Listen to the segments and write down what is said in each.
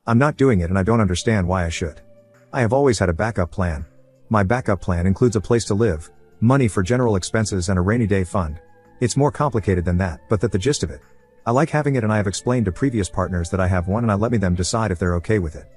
I'm not doing it and I don't understand why I should. I have always had a backup plan. My backup plan includes a place to live, money for general expenses and a rainy day fund. It's more complicated than that, but that's the gist of it. I like having it and I have explained to previous partners that I have one and I let them decide if they're okay with it.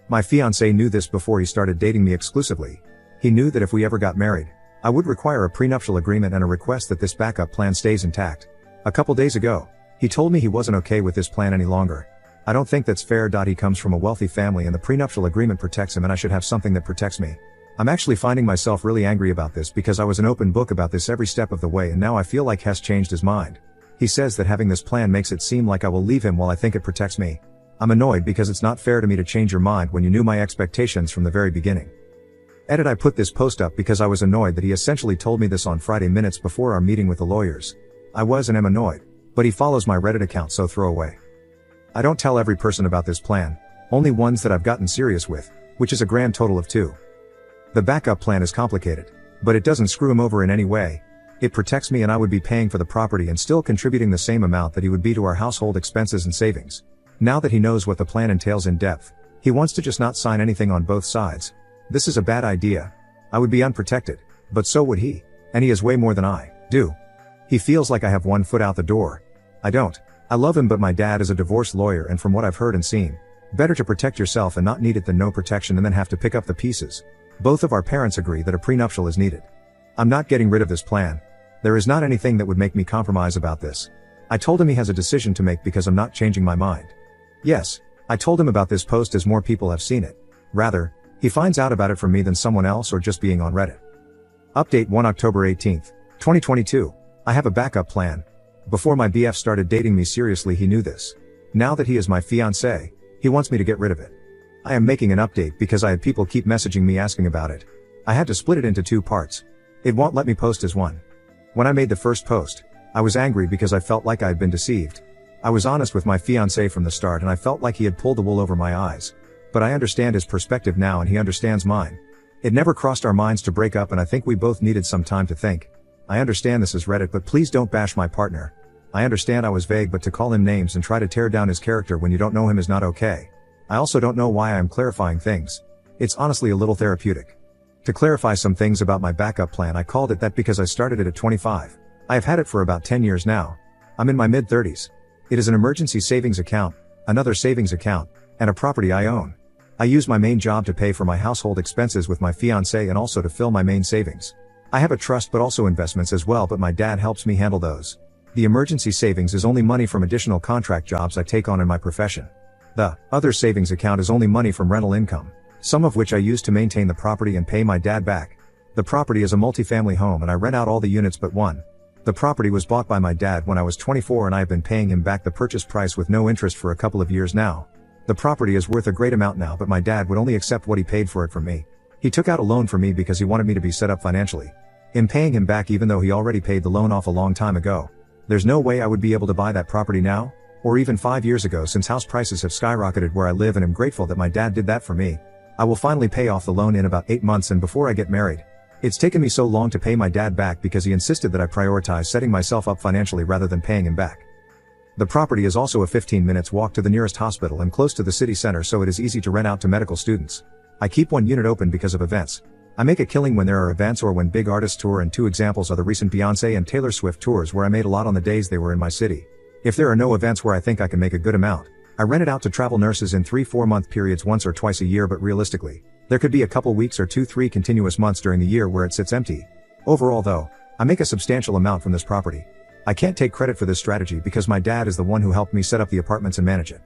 My fiancé knew this before he started dating me exclusively. He knew that if we ever got married, I would require a prenuptial agreement and a request that this backup plan stays intact. A couple days ago, he told me he wasn't okay with this plan any longer. I don't think that's fair. He comes from a wealthy family and the prenuptial agreement protects him and I should have something that protects me. I'm actually finding myself really angry about this because I was an open book about this every step of the way and now I feel like Hess changed his mind. He says that having this plan makes it seem like I will leave him while I think it protects me. I'm annoyed because it's not fair to me to change your mind when you knew my expectations from the very beginning. Edit: I put this post up because I was annoyed that he essentially told me this on Friday minutes before our meeting with the lawyers. I was and am annoyed, but he follows my Reddit account, so throw away. I don't tell every person about this plan, only ones that I've gotten serious with, which is a grand total of 2. The backup plan is complicated, but it doesn't screw him over in any way. It protects me and I would be paying for the property and still contributing the same amount that he would be to our household expenses and savings. Now that he knows what the plan entails in depth, he wants to just not sign anything on both sides. This is a bad idea. I would be unprotected, but so would he, and he has way more than I do. He feels like I have one foot out the door. I don't. I love him, but my dad is a divorce lawyer and from what I've heard and seen, better to protect yourself and not need it than no protection and then have to pick up the pieces. Both of our parents agree that a prenuptial is needed. I'm not getting rid of this plan. There is not anything that would make me compromise about this. I told him he has a decision to make because I'm not changing my mind. Yes, I told him about this post as more people have seen it. Rather, he finds out about it from me than someone else or just being on Reddit. Update 1 October 18th, 2022. I have a backup plan. Before my BF started dating me seriously, he knew this. Now that he is my fiancé, he wants me to get rid of it. I am making an update because I had people keep messaging me asking about it. I had to split it into 2 parts. It won't let me post as one. When I made the first post, I was angry because I felt like I had been deceived. I was honest with my fiancé from the start and I felt like he had pulled the wool over my eyes. But I understand his perspective now and he understands mine. It never crossed our minds to break up and I think we both needed some time to think. I understand this is Reddit, but please don't bash my partner. I understand I was vague, but to call him names and try to tear down his character when you don't know him is not okay. I also don't know why I am clarifying things. It's honestly a little therapeutic. To clarify some things about my backup plan, I called it that because I started it at 25. I have had it for about 10 years now. I'm in my mid-30s. It is an emergency savings account, another savings account, and a property I own. I use my main job to pay for my household expenses with my fiancé and also to fill my main savings. I have a trust but also investments as well, but my dad helps me handle those. The emergency savings is only money from additional contract jobs I take on in my profession. The other savings account is only money from rental income, some of which I use to maintain the property and pay my dad back. The property is a multifamily home and I rent out all the units but one. The property was bought by my dad when I was 24 and I have been paying him back the purchase price with no interest for a couple of years now. The property is worth a great amount now, but my dad would only accept what he paid for it from me. He took out a loan for me because he wanted me to be set up financially. In paying him back even though he already paid the loan off a long time ago. There's no way I would be able to buy that property now, or even 5 years ago, since house prices have skyrocketed where I live, and am grateful that my dad did that for me. I will finally pay off the loan in about 8 months and before I get married. It's taken me so long to pay my dad back because he insisted that I prioritize setting myself up financially rather than paying him back. The property is also a 15 minutes walk to the nearest hospital and close to the city center, so it is easy to rent out to medical students. I keep one unit open because of events. I make a killing when there are events or when big artists tour, and 2 examples are the recent Beyoncé and Taylor Swift tours where I made a lot on the days they were in my city. If there are no events where I think I can make a good amount, I rent it out to travel nurses in 3-4 month periods once or twice a year, but realistically, there could be a couple weeks or 2-3 continuous months during the year where it sits empty. Overall though, I make a substantial amount from this property. I can't take credit for this strategy because my dad is the one who helped me set up the apartments and manage it.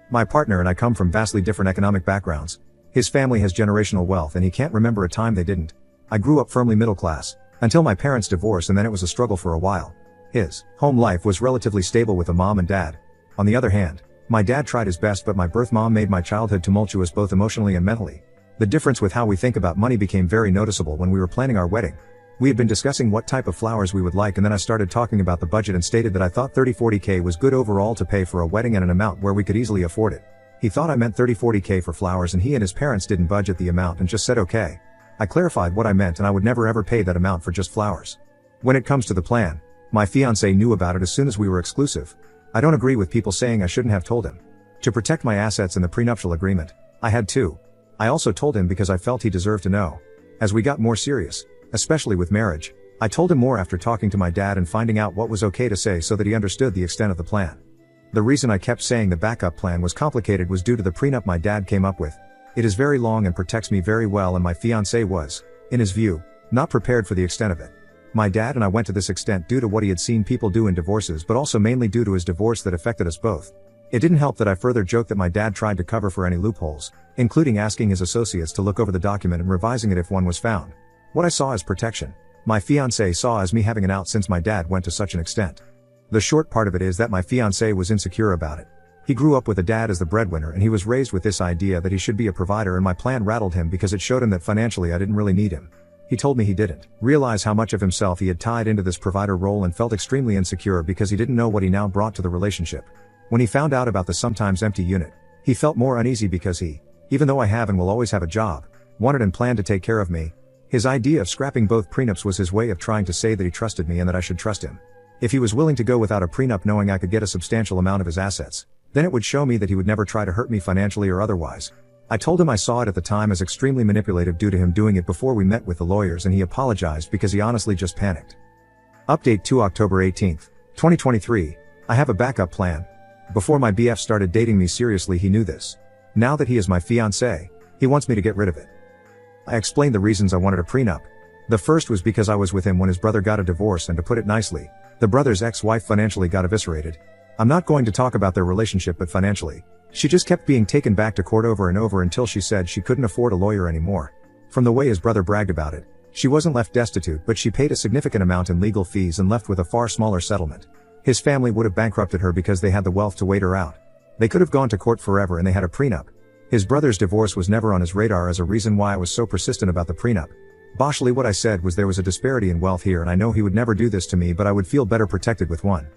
My partner and I come from vastly different economic backgrounds. His family has generational wealth and he can't remember a time they didn't. I grew up firmly middle class, until my parents divorced, and then it was a struggle for a while. His home life was relatively stable with a mom and dad. On the other hand, my dad tried his best, but my birth mom made my childhood tumultuous both emotionally and mentally. The difference with how we think about money became very noticeable when we were planning our wedding. We had been discussing what type of flowers we would like, and then I started talking about the budget and stated that I thought 30-40K was good overall to pay for a wedding and an amount where we could easily afford it. He thought I meant 30-40K for flowers, and he and his parents didn't budget the amount and just said okay. I clarified what I meant, and I would never ever pay that amount for just flowers. When it comes to the plan, my fiancé knew about it as soon as we were exclusive. I don't agree with people saying I shouldn't have told him. To protect my assets in the prenuptial agreement, I had to. I also told him because I felt he deserved to know. As we got more serious, especially with marriage, I told him more after talking to my dad and finding out what was okay to say so that he understood the extent of the plan. The reason I kept saying the backup plan was complicated was due to the prenup my dad came up with. It is very long and protects me very well, and my fiancé was, in his view, not prepared for the extent of it. My dad and I went to this extent due to what he had seen people do in divorces, but also mainly due to his divorce that affected us both. It didn't help that I further joked that my dad tried to cover for any loopholes, including asking his associates to look over the document and revising it if one was found. What I saw as protection, my fiancé saw as me having an out since my dad went to such an extent. The short part of it is that my fiancé was insecure about it. He grew up with a dad as the breadwinner, and he was raised with this idea that he should be a provider, and my plan rattled him because it showed him that financially I didn't really need him. He told me he didn't realize how much of himself he had tied into this provider role and felt extremely insecure because he didn't know what he now brought to the relationship. When he found out about the sometimes empty unit, he felt more uneasy because he, even though I have and will always have a job, wanted and planned to take care of me. His idea of scrapping both prenups was his way of trying to say that he trusted me and that I should trust him. If he was willing to go without a prenup knowing I could get a substantial amount of his assets, then it would show me that he would never try to hurt me financially or otherwise. I told him I saw it at the time as extremely manipulative due to him doing it before we met with the lawyers, and he apologized because he honestly just panicked. Update to October 18, 2023. I have a backup plan. Before my BF started dating me seriously, he knew this. Now that he is my fiancé, he wants me to get rid of it. I explained the reasons I wanted a prenup. The first was because I was with him when his brother got a divorce, and to put it nicely, the brother's ex-wife financially got eviscerated. I'm not going to talk about their relationship, but financially, she just kept being taken back to court over and over until she said she couldn't afford a lawyer anymore. From the way his brother bragged about it, she wasn't left destitute, but she paid a significant amount in legal fees and left with a far smaller settlement. His family would have bankrupted her because they had the wealth to wait her out. They could have gone to court forever, and they had a prenup. His brother's divorce was never on his radar as a reason why I was so persistent about the prenup. Boshly, what I said was there was a disparity in wealth here, and I know he would never do this to me, but I would feel better protected with one.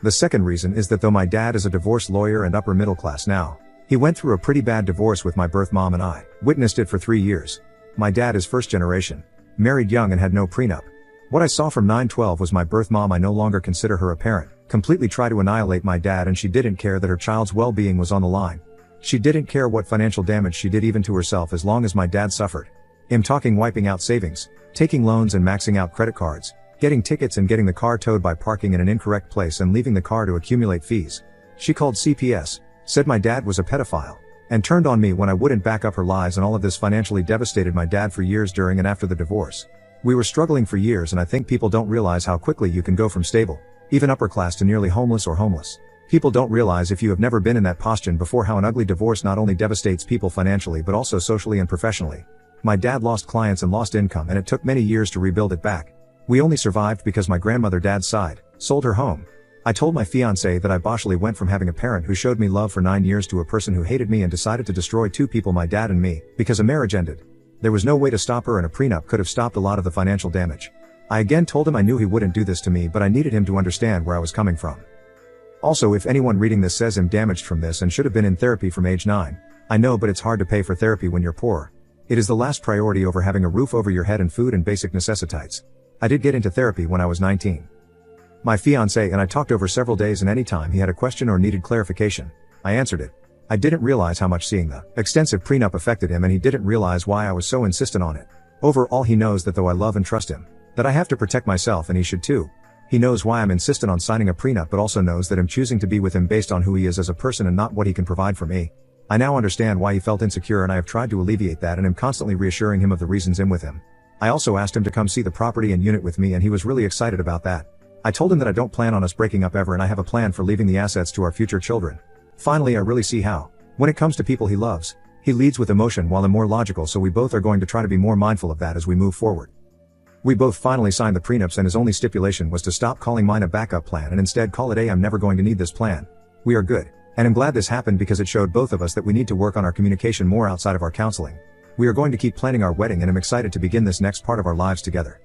The second reason is that though my dad is a divorce lawyer and upper middle class now, he went through a pretty bad divorce with my birth mom, and I witnessed it for 3 years. My dad is first generation, married young, and had no prenup. What I saw from 9/12 was my birth mom, I no longer consider her a parent, completely try to annihilate my dad, and she didn't care that her child's well-being was on the line. She didn't care what financial damage she did even to herself as long as my dad suffered. I'm talking wiping out savings, taking loans and maxing out credit cards, getting tickets and getting the car towed by parking in an incorrect place and leaving the car to accumulate fees. She called CPS, said my dad was a pedophile, and turned on me when I wouldn't back up her lies, and all of this financially devastated my dad for years during and after the divorce. We were struggling for years, and I think people don't realize how quickly you can go from stable, even upper class, to nearly homeless or homeless. People don't realize, if you have never been in that position before, how an ugly divorce not only devastates people financially but also socially and professionally. My dad lost clients and lost income, and it took many years to rebuild it back. We only survived because my grandmother, dad's side, sold her home. I told my fiancé that I boshly went from having a parent who showed me love for 9 years to a person who hated me and decided to destroy two people, my dad and me, because a marriage ended. There was no way to stop her, and a prenup could have stopped a lot of the financial damage. I again told him I knew he wouldn't do this to me, but I needed him to understand where I was coming from. Also, if anyone reading this says I'm damaged from this and should have been in therapy from age 9, I know, but it's hard to pay for therapy when you're poor. It is the last priority over having a roof over your head and food and basic necessities. I did get into therapy when I was 19. My fiancé and I talked over several days, and anytime he had a question or needed clarification, I answered it. I didn't realize how much seeing the extensive prenup affected him, and he didn't realize why I was so insistent on it. Overall, he knows that though I love and trust him, that I have to protect myself, and he should too. He knows why I'm insistent on signing a prenup, but also knows that I'm choosing to be with him based on who he is as a person and not what he can provide for me. I now understand why he felt insecure, and I have tried to alleviate that, and am constantly reassuring him of the reasons I'm with him. I also asked him to come see the property and unit with me, and he was really excited about that. I told him that I don't plan on us breaking up ever, and I have a plan for leaving the assets to our future children. Finally, I really see how, when it comes to people he loves, he leads with emotion while I'm more logical, so we both are going to try to be more mindful of that as we move forward. We both finally signed the prenups, and his only stipulation was to stop calling mine a backup plan and instead call it I'm never going to need this plan. We are good, and I'm glad this happened because it showed both of us that we need to work on our communication more outside of our counseling. We are going to keep planning our wedding, and I'm excited to begin this next part of our lives together.